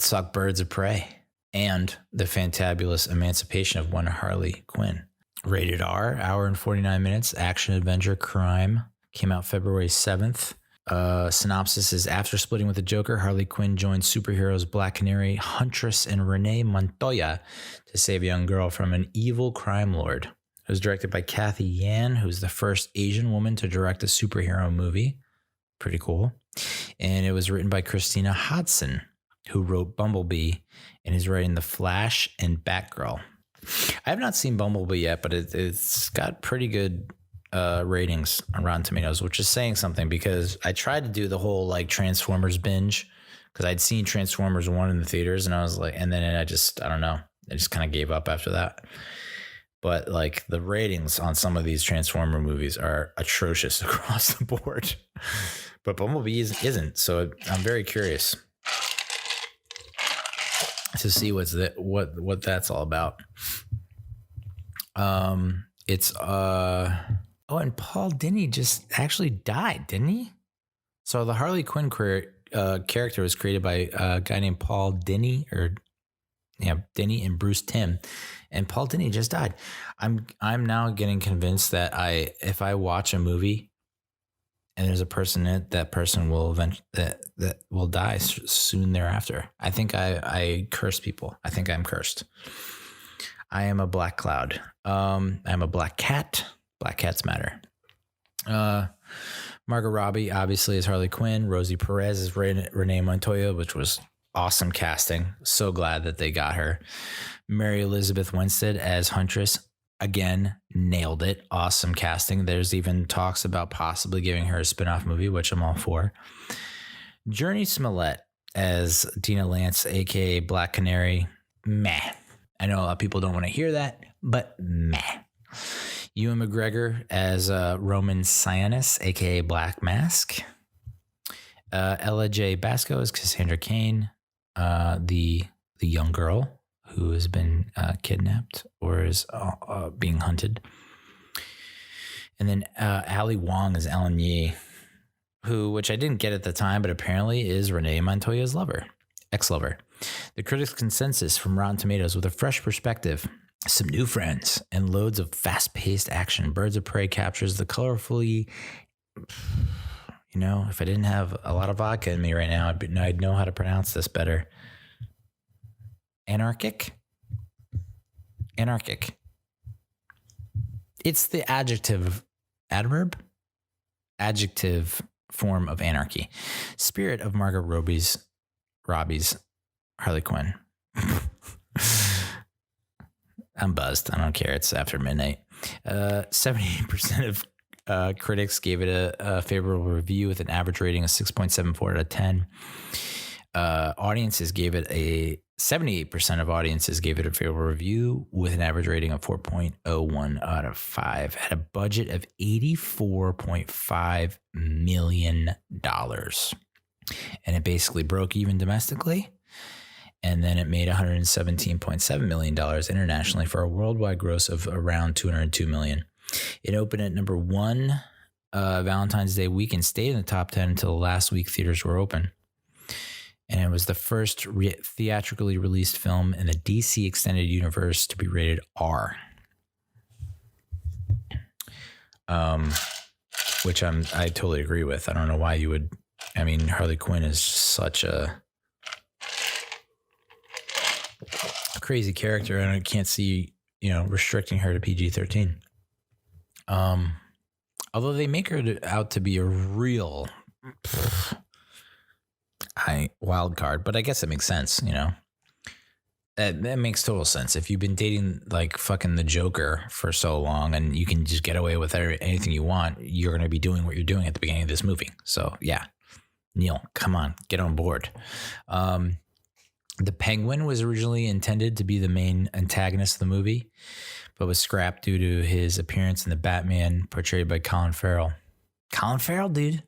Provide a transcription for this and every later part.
suck Birds of Prey, and the fantabulous Emancipation of one Harley Quinn. Rated R, hour and 49 minutes, action, adventure, crime. Came out February 7th. Synopsis is: after splitting with the Joker, Harley Quinn joins superheroes Black Canary, Huntress, and Renee Montoya to save a young girl from an evil crime lord. It was directed by Cathy Yan, who's the first Asian woman to direct a superhero movie. Pretty cool. And it was written by Christina Hodson, who wrote Bumblebee and is writing The Flash and Batgirl. I have not seen Bumblebee yet, but it's got pretty good ratings on Rotten Tomatoes, which is saying something, because I tried to do the whole like Transformers binge because I'd seen Transformers 1 in the theaters, and I was like, and then I don't know. I just kind of gave up after that. But like the ratings on some of these Transformer movies are atrocious across the board. But Bumblebee isn't. So I'm very curious to see what that's all about. It's and Paul Dini just actually died, didn't he? So the Harley Quinn character was created by a guy named Paul Dini, Dini and Bruce Timm, and Paul Dini just died. I'm now getting convinced that if I watch a movie and there's a person in it, that person will that will die soon thereafter. I think I curse people. I think I'm cursed. I am a black cloud. I'm a black cat. Black cats matter. Margot Robbie obviously is Harley Quinn. Rosie Perez is Renee Montoya, which was awesome casting. So glad that they got her. Mary Elizabeth Winstead as Huntress. Again, nailed it. Awesome casting. There's even talks about possibly giving her a spinoff movie, which I'm all for. Jurnee Smollett as Dinah Lance, a.k.a. Black Canary. Meh. I know a lot of people don't want to hear that, but meh. Ewan McGregor as Roman Sionis, a.k.a. Black Mask. Ella J. Basco as Cassandra Cain, the young girl who has been kidnapped or is being hunted. And then Ali Wong as Ellen Yi, which I didn't get at the time, but apparently is Renee Montoya's ex-lover. The critics' consensus from Rotten Tomatoes: with a fresh perspective, some new friends, and loads of fast-paced action, Birds of Prey captures the colorfully, if I didn't have a lot of vodka in me right now, I'd know how to pronounce this better. Anarchic. It's the adjective form of anarchy. Spirit of Margot Robbie's Harley Quinn. I'm buzzed. I don't care. It's after midnight. 78% of critics gave it a favorable review with an average rating of 6.74 out of 10. Audiences gave it 78% of audiences gave it a favorable review with an average rating of 4.01 out of 5. Had a budget of $84.5 million. And it basically broke even domestically. And then it made $117.7 million internationally for a worldwide gross of around $202 million. It opened at number 1 Valentine's Day week and stayed in the top 10 until last week theaters were open. And it was the first theatrically released film in the DC Extended Universe to be rated R. Which I totally agree with. I don't know why you would. I mean, Harley Quinn is such a crazy character, and I can't see, restricting her to PG-13. Although they make her out to be a real wild card, but I guess it makes sense, That makes total sense. If you've been dating like fucking the Joker for so long and you can just get away with anything you want, you're going to be doing what you're doing at the beginning of this movie. So yeah, Neal, come on, get on board. The Penguin was originally intended to be the main antagonist of the movie, but was scrapped due to his appearance in the Batman portrayed by Colin Farrell. Colin Farrell, dude,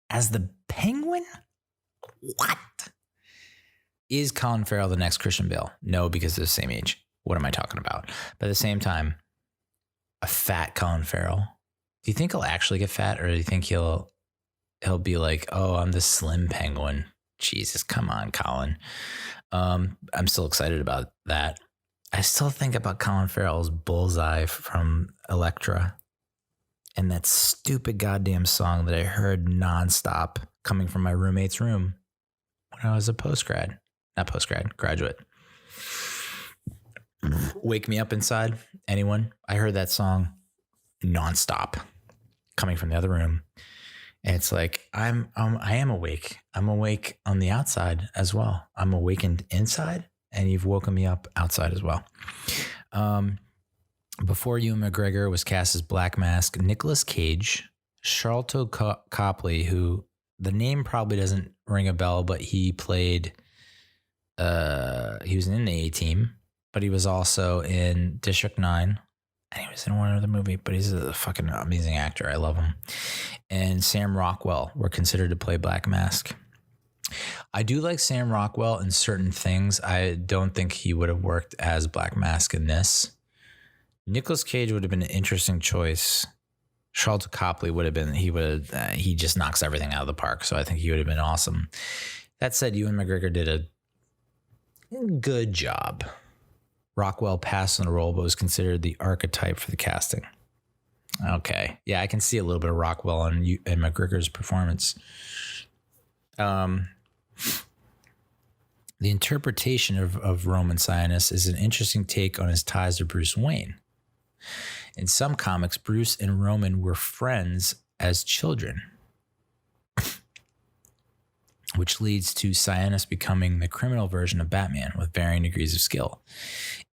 as the Penguin? What? Is Colin Farrell the next Christian Bale? No, because they're the same age. What am I talking about? But at the same time, a fat Colin Farrell. Do you think he'll actually get fat, or do you think he'll be like, oh, I'm the slim Penguin? Jesus, come on, Colin. I'm still excited about that. I still think about Colin Farrell's Bullseye from Elektra and that stupid goddamn song that I heard nonstop coming from my roommate's room when I was a graduate. Wake Me Up Inside. Anyone? I heard that song nonstop coming from the other room. And it's like, I am awake. I'm awake on the outside as well. I'm awakened inside, and you've woken me up outside as well. Before Ewan McGregor was cast as Black Mask, Nicolas Cage, Sharlto Copley, who the name probably doesn't ring a bell, but he played, he was in the A-Team, but he was also in District 9. And he was in one other movie, but he's a fucking amazing actor. I love him. And Sam Rockwell were considered to play Black Mask. I do like Sam Rockwell in certain things. I don't think he would have worked as Black Mask in this. Nicolas Cage would have been an interesting choice. Sharlto Copley would have been, he just knocks everything out of the park. So I think he would have been awesome. That said, Ewan McGregor did a good job. Rockwell passed on the role, but was considered the archetype for the casting. Okay. Yeah, I can see a little bit of Rockwell in McGregor's performance. The interpretation of Roman Sionis is an interesting take on his ties to Bruce Wayne. In some comics, Bruce and Roman were friends as children, which leads to Sionis becoming the criminal version of Batman with varying degrees of skill.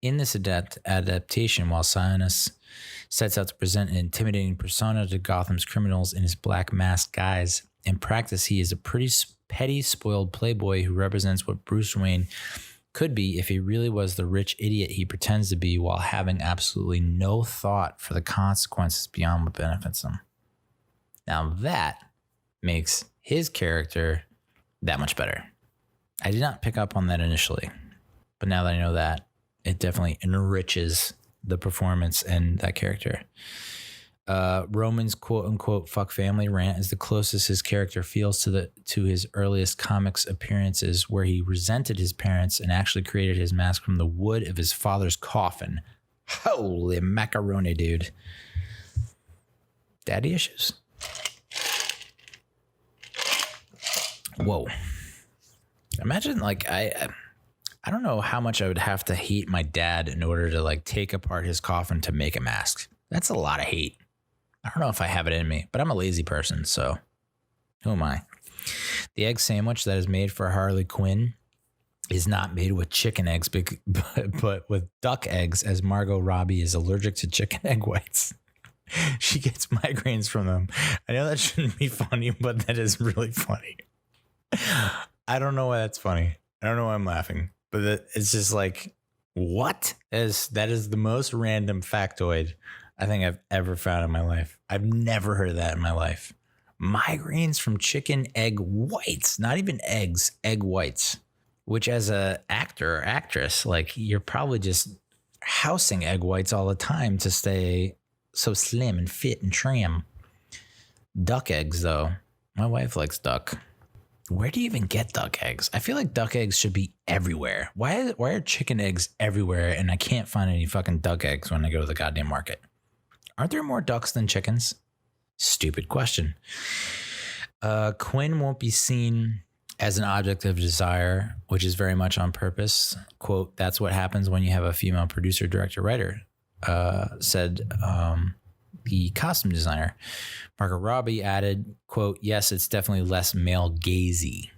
In this adaptation, while Sionis sets out to present an intimidating persona to Gotham's criminals in his Black Mask guise, in practice he is a pretty petty, spoiled playboy who represents what Bruce Wayne could be if he really was the rich idiot he pretends to be, while having absolutely no thought for the consequences beyond what benefits him. Now that makes his character that much better. I did not pick up on that initially, but now that I know that, it definitely enriches the performance and that character. Roman's quote unquote fuck family rant is the closest his character feels to his earliest comics appearances, where he resented his parents and actually created his mask from the wood of his father's coffin. Holy macaroni, dude. Daddy issues. Whoa. Imagine, like, I don't know how much I would have to hate my dad in order to, like, take apart his coffin to make a mask. That's a lot of hate. I don't know if I have it in me, but I'm a lazy person, so who am I? The egg sandwich that is made for Harley Quinn is not made with chicken eggs, but with duck eggs, as Margot Robbie is allergic to chicken egg whites. She gets migraines from them. I know that shouldn't be funny, but that is really funny. I don't know why that's funny. I don't know why I'm laughing, but it's just like, what? That is the most random factoid I think I've ever found in my life. I've never heard of that in my life. Migraines from chicken egg whites, not even eggs, egg whites, which as a actor or actress, like, you're probably just housing egg whites all the time to stay so slim and fit and trim. Duck eggs, though. My wife likes duck. Where do you even get duck eggs? I feel like duck eggs should be everywhere. Why are chicken eggs everywhere and I can't find any fucking duck eggs when I go to the goddamn market? Aren't there more ducks than chickens? Stupid question. Quinn won't be seen as an object of desire, which is very much on purpose. Quote, that's what happens when you have a female producer, director, writer, said the costume designer. Margot Robbie added, quote, yes, it's definitely less male gazy.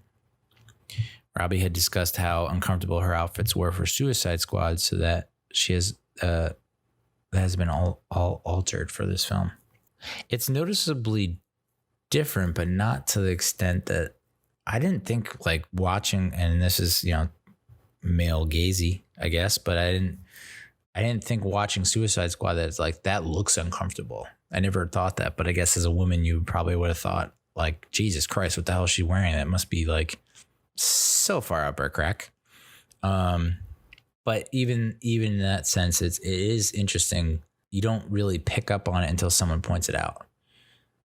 Robbie had discussed how uncomfortable her outfits were for Suicide Squad, so that she has that has been all altered for this film. It's noticeably different, but not to the extent that I didn't think, like, watching, and this is, male gazy, I guess, but I didn't think watching Suicide Squad that it's like, that looks uncomfortable. I never thought that, but I guess as a woman, you probably would have thought, like, Jesus Christ, what the hell is she wearing? That must be, like, so far up her crack. But even in that sense, it is interesting. You don't really pick up on it until someone points it out.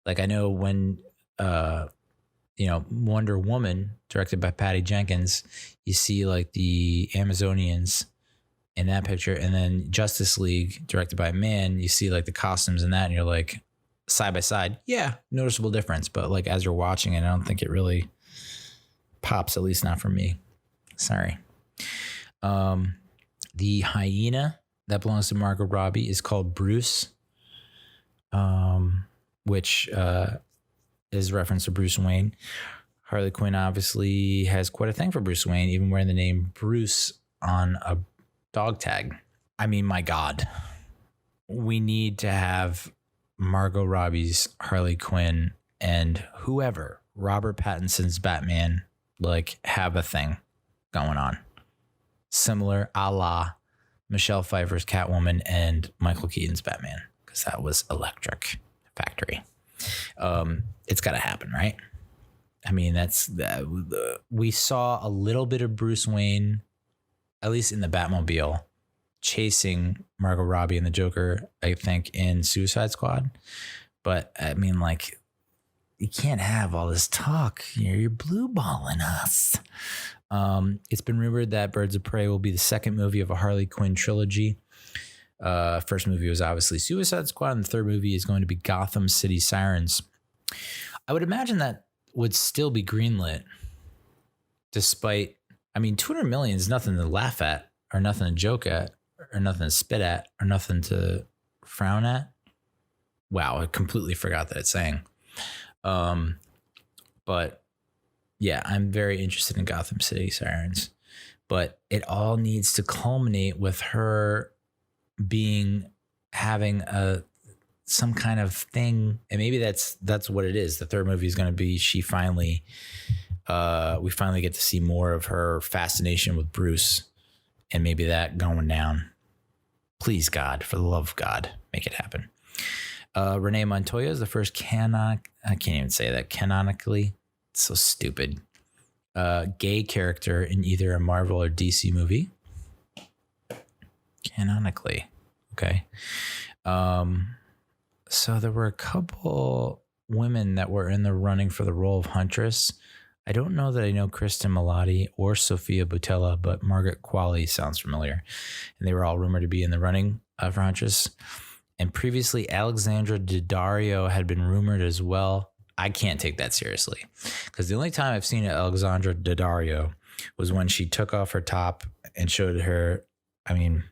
Like, I know when Wonder Woman, directed by Patty Jenkins, you see like the Amazonians in that picture, and then Justice League, directed by a man, you see like the costumes in that, and you're like, side by side, yeah, noticeable difference. But like as you're watching it, I don't think it really pops, at least not for me. Sorry. The hyena that belongs to Margot Robbie is called Bruce, which is a reference to Bruce Wayne. Harley Quinn obviously has quite a thing for Bruce Wayne, even wearing the name Bruce on a dog tag. I mean, my God, we need to have Margot Robbie's Harley Quinn and whoever, Robert Pattinson's Batman, like have a thing going on. Similar a la Michelle Pfeiffer's Catwoman and Michael Keaton's Batman, because that was electric factory. It's got to happen, right? I mean, we saw a little bit of Bruce Wayne, at least in the Batmobile, chasing Margot Robbie and the Joker, I think, in Suicide Squad. But I mean, like, you can't have all this talk. You're blue balling us. It's been rumored that Birds of Prey will be the second movie of a Harley Quinn trilogy. First movie was obviously Suicide Squad, and the third movie is going to be Gotham City Sirens. I would imagine that would still be greenlit, despite, I mean, 200 million is nothing to laugh at, or nothing to joke at, or nothing to spit at, or nothing to frown at. Wow, I completely forgot that it's saying. But yeah, I'm very interested in Gotham City Sirens, but it all needs to culminate with her having some kind of thing, and maybe that's what it is. The third movie is going to be we finally get to see more of her fascination with Bruce, and maybe that going down. Please, God, for the love of God, make it happen. Renee Montoya is the first canonically, it's so stupid, gay character in either a Marvel or DC movie. Canonically. Okay. So there were a couple women that were in the running for the role of Huntress. I don't know that I know Kristen Milotti or Sophia Boutella, but Margaret Qualley sounds familiar. And they were all rumored to be in the running for Huntress. And previously, Alexandra Daddario had been rumored as well. I can't take that seriously, because the only time I've seen Alexandra Daddario was when she took off her top and showed her, I mean,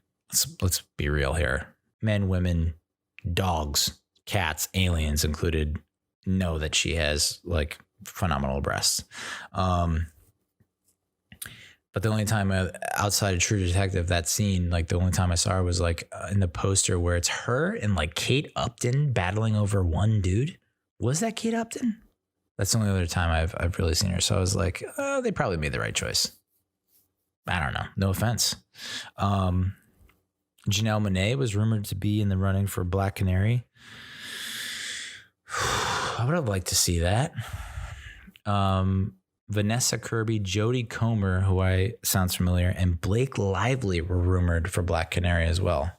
let's be real here. Men, women, dogs, cats, aliens included, know that she has like phenomenal breasts. But the only time outside of True Detective, that scene, like the only time I saw her was like in the poster where it's her and like Kate Upton battling over one dude. Was that Kate Upton? That's the only other time I've really seen her. So I was like, they probably made the right choice. I don't know. No offense. Janelle Monáe was rumored to be in the running for Black Canary. I would have liked to see that. Vanessa Kirby, Jodie Comer, who sounds familiar, and Blake Lively were rumored for Black Canary as well.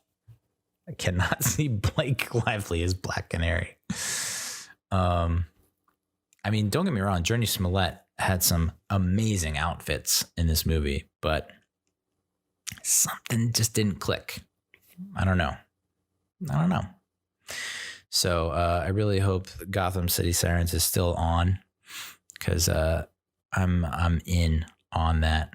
I cannot see Blake Lively as Black Canary. I mean, don't get me wrong, Jurnee Smollett had some amazing outfits in this movie, but something just didn't click. I don't know. So I really hope Gotham City Sirens is still on, because I'm in on that.